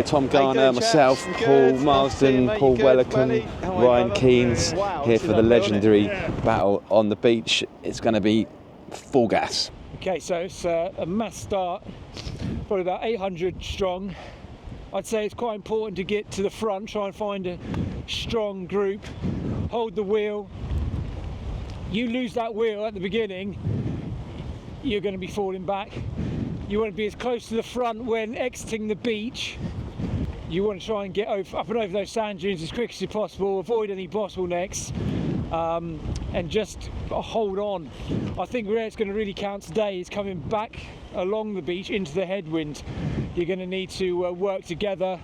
Tom Garner, myself, Paul Marsden, Paul Wellicombe, Ryan Keynes, here for the legendary battle on the beach. It's going to be full gas. Okay, so it's a mass start, probably about 800 strong. I'd say it's quite important to get to the front, try and find a strong group, hold the wheel. You lose that wheel at the beginning, you're going to be falling back. You want to be as close to the front when exiting the beach. You want to try and get up and over those sand dunes as quick as possible, avoid any bottlenecks, and just hold on. I think where it's going to really count today is coming back along the beach into the headwind. You're going to need to work together.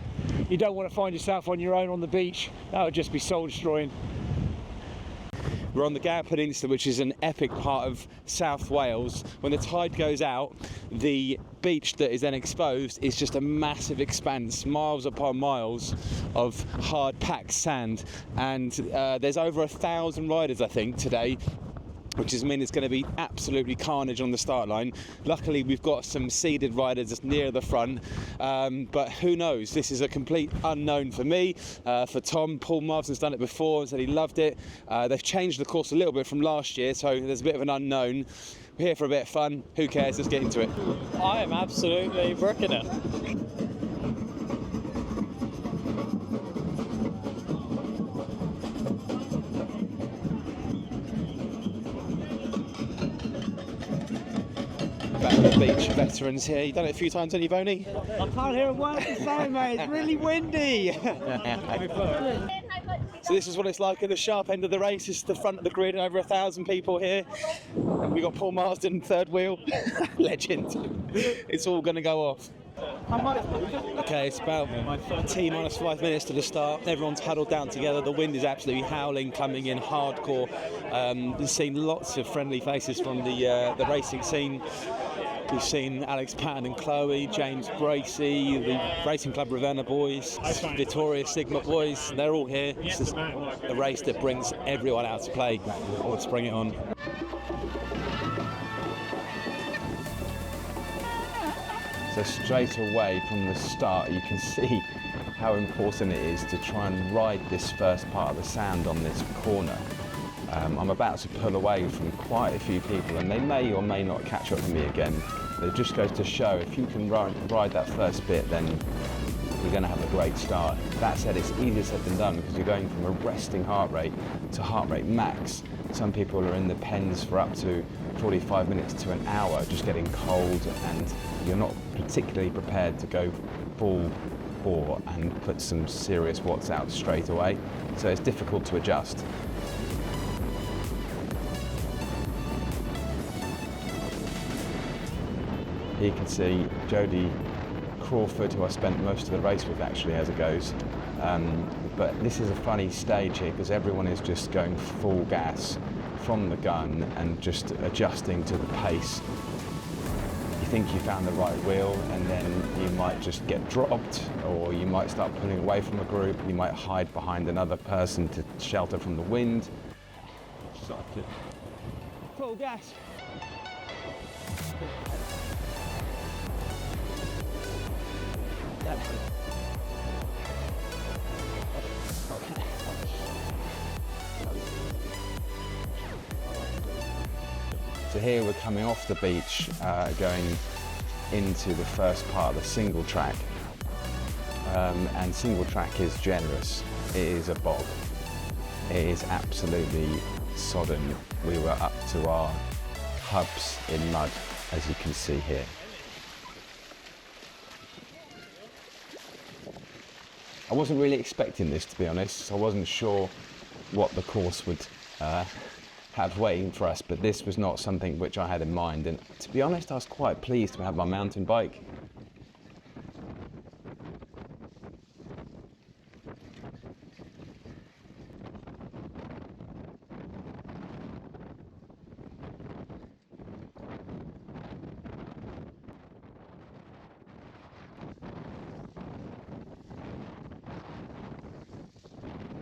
You don't want to find yourself on your own on the beach. That would just be soul destroying. We're on the Gower Peninsula, which is an epic part of South Wales. When the tide goes out, the beach that is then exposed is just a massive expanse, miles upon miles of hard packed sand. And there's over 1,000 riders, I think, today, which means it's going to be absolutely carnage on the start line. Luckily, we've got some seeded riders just near the front, but who knows? This is a complete unknown for me. For Tom, Paul Marsden's done it before and said he loved it. They've changed the course a little bit from last year, so there's a bit of an unknown. We're here for a bit of fun. Who cares? Let's get into it. I am absolutely bricking it. Beach veterans here. You've done it a few times, haven't you, Boney? I can't hear a word to say, mate. It's really windy. So this is what it's like at the sharp end of the race. This is the front of the grid, and over 1,000 people here. And we've got Paul Marsden, third wheel. Legend. It's all going to go off. Okay, it's about T-minus 5 minutes to the start. Everyone's huddled down together. The wind is absolutely howling, coming in hardcore. We've seen lots of friendly faces from the racing scene. We've seen Alex Patton and Chloe, James Bracey, the Racing Club Ravenna boys, Victoria Sigma boys. They're all here. This is a race that brings everyone out to play. Let's bring it on. So straight away from the start, you can see how important it is to try and ride this first part of the sand on this corner. I'm about to pull away from quite a few people, and they may or may not catch up to me again. But it just goes to show, if you can ride that first bit, then you're going to have a great start. That said, it's easier said than done, because you're going from a resting heart rate to heart rate max. Some people are in the pens for up to 45 minutes to an hour, just getting cold, and you're not particularly prepared to go full bore and put some serious watts out straight away. So it's difficult to adjust. Here you can see Jodie Crawford, who I spent most of the race with actually as it goes. But this is a funny stage here because everyone is just going full gas from the gun and just adjusting to the pace. You think you found the right wheel, and then you might just get dropped, or you might start pulling away from a group. You might hide behind another person to shelter from the wind. Full gas. So here we're coming off the beach, going into the first part of the single track. And single track is generous. It is a bog. It is absolutely sodden. We were up to our hubs in mud, as you can see here. I wasn't really expecting this, to be honest. I wasn't sure what the course would have waiting for us, but this was not something which I had in mind. And to be honest, I was quite pleased to have my mountain bike.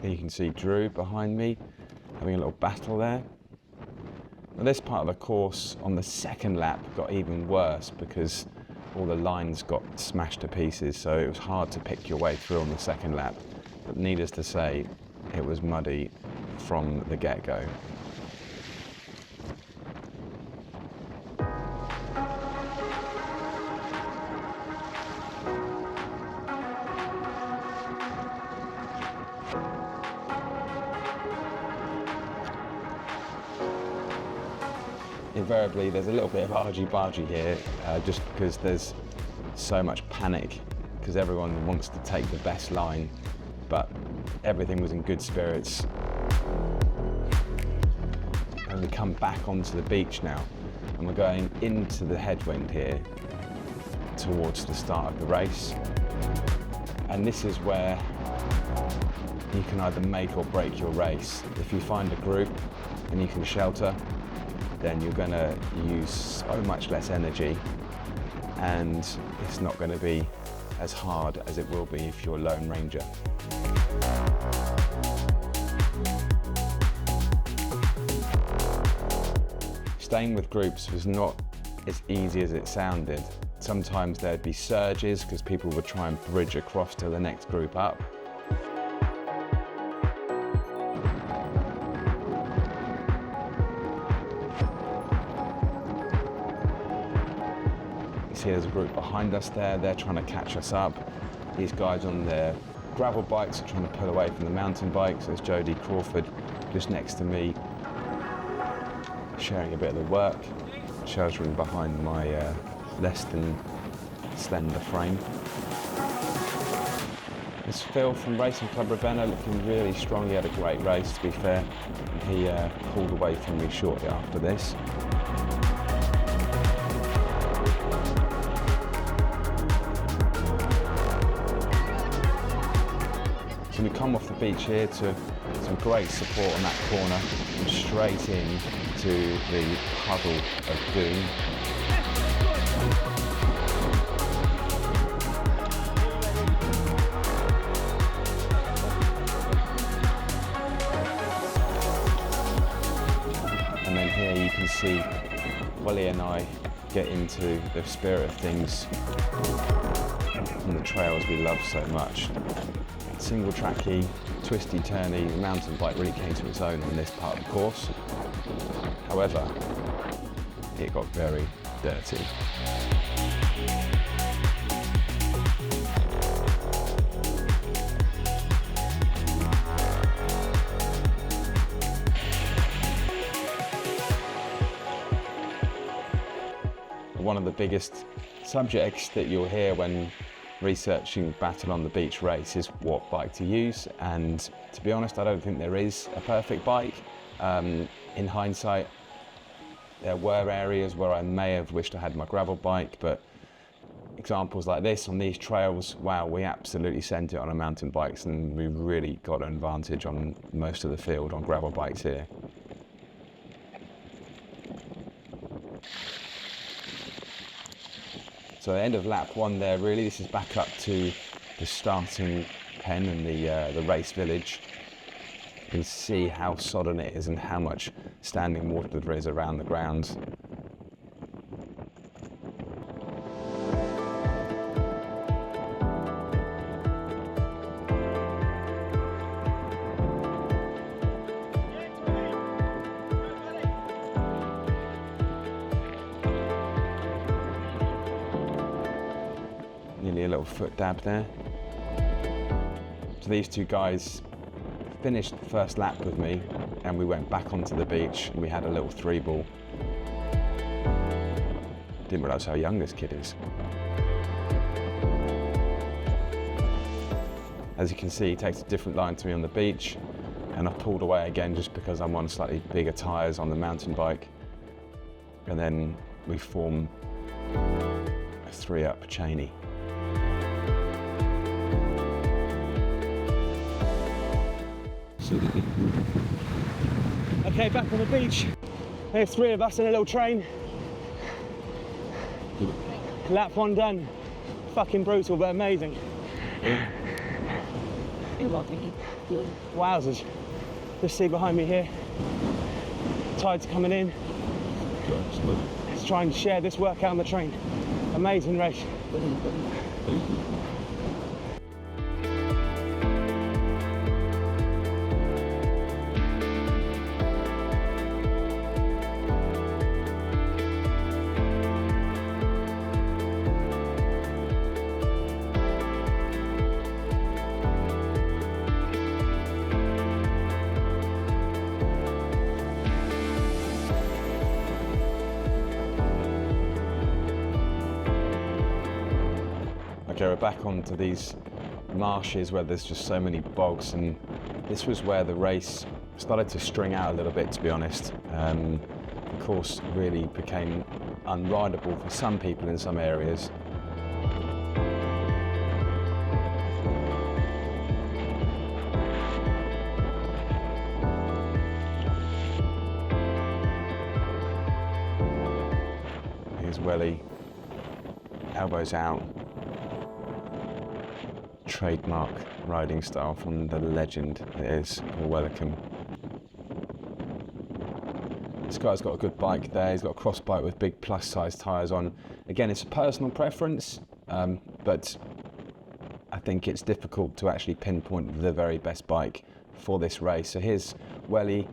Here you can see Drew behind me having a little battle there. Now, this part of the course on the second lap got even worse because all the lines got smashed to pieces, so it was hard to pick your way through on the second lap. But needless to say, it was muddy from the get-go. Invariably, there's a little bit of argy-bargy here, just because there's so much panic, because everyone wants to take the best line, but everything was in good spirits. And we come back onto the beach now, and we're going into the headwind here towards the start of the race. And this is where you can either make or break your race. If you find a group and you can shelter, then you're going to use so much less energy, and it's not going to be as hard as it will be if you're a Lone Ranger. Staying with groups was not as easy as it sounded. Sometimes there'd be surges because people would try and bridge across to the next group up. There's a group behind us there, they're trying to catch us up. These guys on their gravel bikes are trying to pull away from the mountain bikes. There's Jodie Crawford just next to me, sharing a bit of the work, sheltering behind my less than slender frame. There's Phil from Racing Club Ravenna, looking really strong. He had a great race, to be fair. He pulled away from me shortly after this. So we come off the beach here to some great support on that corner and straight in to the puddle of doom. And then here you can see Welli and I get into the spirit of things on the trails we love so much. Single tracky, twisty turny, the mountain bike really came to its own on this part of the course. However, it got very dirty. One of the biggest subjects that you'll hear when researching Battle on the Beach race is what bike to use, and to be honest, I don't think there is a perfect bike. In hindsight, there were areas where I may have wished I had my gravel bike, but examples like this on these trails, wow, we absolutely sent it on our mountain bikes, and we really got an advantage on most of the field on gravel bikes here. So the end of lap one there, really, this is back up to the starting pen and the race village. You can see how sodden it is and how much standing water there is around the grounds. Nearly a little foot dab there. So these two guys finished the first lap with me, and we went back onto the beach and we had a little three ball. Didn't realise how young this kid is. As you can see, he takes a different line to me on the beach, and I pulled away again just because I'm on slightly bigger tyres on the mountain bike. And then we form a 3-up chainee. Okay, back on the beach. There's 3 of us in a little train. Lap 1 done. Fucking brutal, but amazing. Wowzers. Just see behind me here. Tide's coming in. Let's try and share this workout on the train. Amazing race. Okay, we're back onto these marshes where there's just so many bogs, and this was where the race started to string out a little bit, to be honest. The course really became unrideable for some people in some areas. Here's Welli, elbows out. Trademark riding style from the legend that is Paul Wellicombe. This guy's got a good bike there, he's got a cross bike with big plus size tyres on. Again, it's a personal preference, but I think it's difficult to actually pinpoint the very best bike for this race. So here's Welli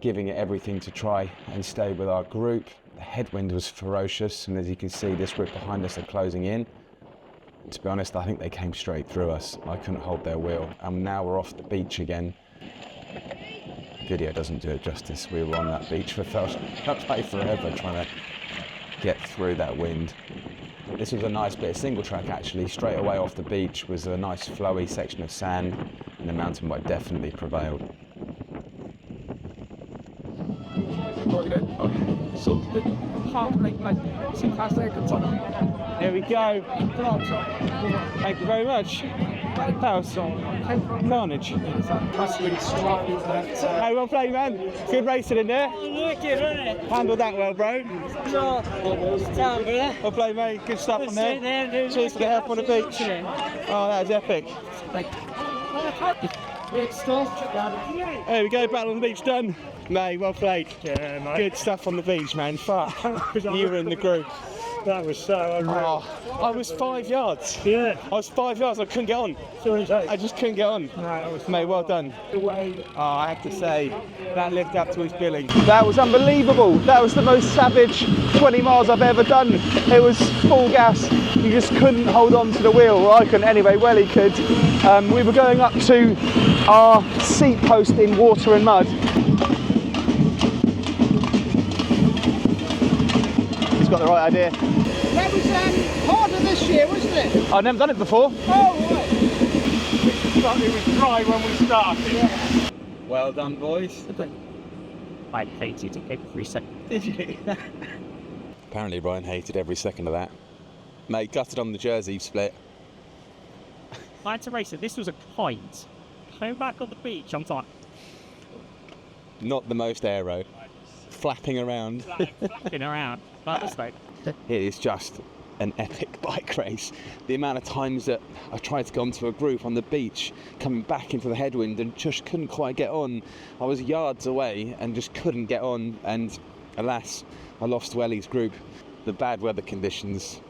giving it everything to try and stay with our group. The headwind was ferocious, and as you can see, this group behind us are closing in. To be honest, I think they came straight through us. I couldn't hold their wheel. And now we're off the beach again. Video doesn't do it justice. We were on that beach for like forever trying to get through that wind. This was a nice bit of single track actually. Straight away off the beach was a nice flowy section of sand, and the mountain bike definitely prevailed. There we go. Thank you very much. That was carnage. Hey, well played, man. Good racing in there. Handled that well, bro. Well played, mate. Good stuff on there. Cheers for the help on the beach. Oh, that was epic. There we go, battle on the beach done. Mate, well played. Yeah, mate. Good stuff on the beach, man. Fuck. You were in the group. That was so unreal. Oh, I was 5 yards. Yeah. I was 5 yards. I couldn't get on. I just couldn't get on. No, that was Mate, well done. I have to say, that lived up to his billing. That was unbelievable. That was the most savage 20 miles I've ever done. It was full gas. You just couldn't hold on to the wheel. Well, I couldn't anyway. Welli could. We were going up to our seat post in water and mud. He's got the right idea. That was harder this year, wasn't it? I've never done it before. Oh, right. It was dry when we started. Yeah. Well done, boys. I hated it every second. Did you? Apparently Ryan hated every second of that. Mate, gutted on the jersey split. I had to race it. This was a kite. Came back on the beach. I'm like, Not the most aero. Flapping around. flapping around. Like this, mate. It is just an epic bike race. The amount of times that I tried to go onto a group on the beach, coming back into the headwind and just couldn't quite get on. I was yards away and just couldn't get on, and alas, I lost Welli's group. The bad weather conditions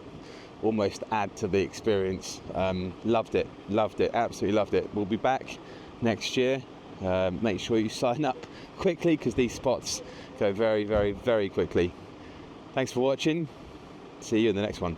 almost add to the experience. Loved it, absolutely loved it. We'll be back next year. Make sure you sign up quickly because these spots go very, very, very quickly. Thanks for watching. See you in the next one.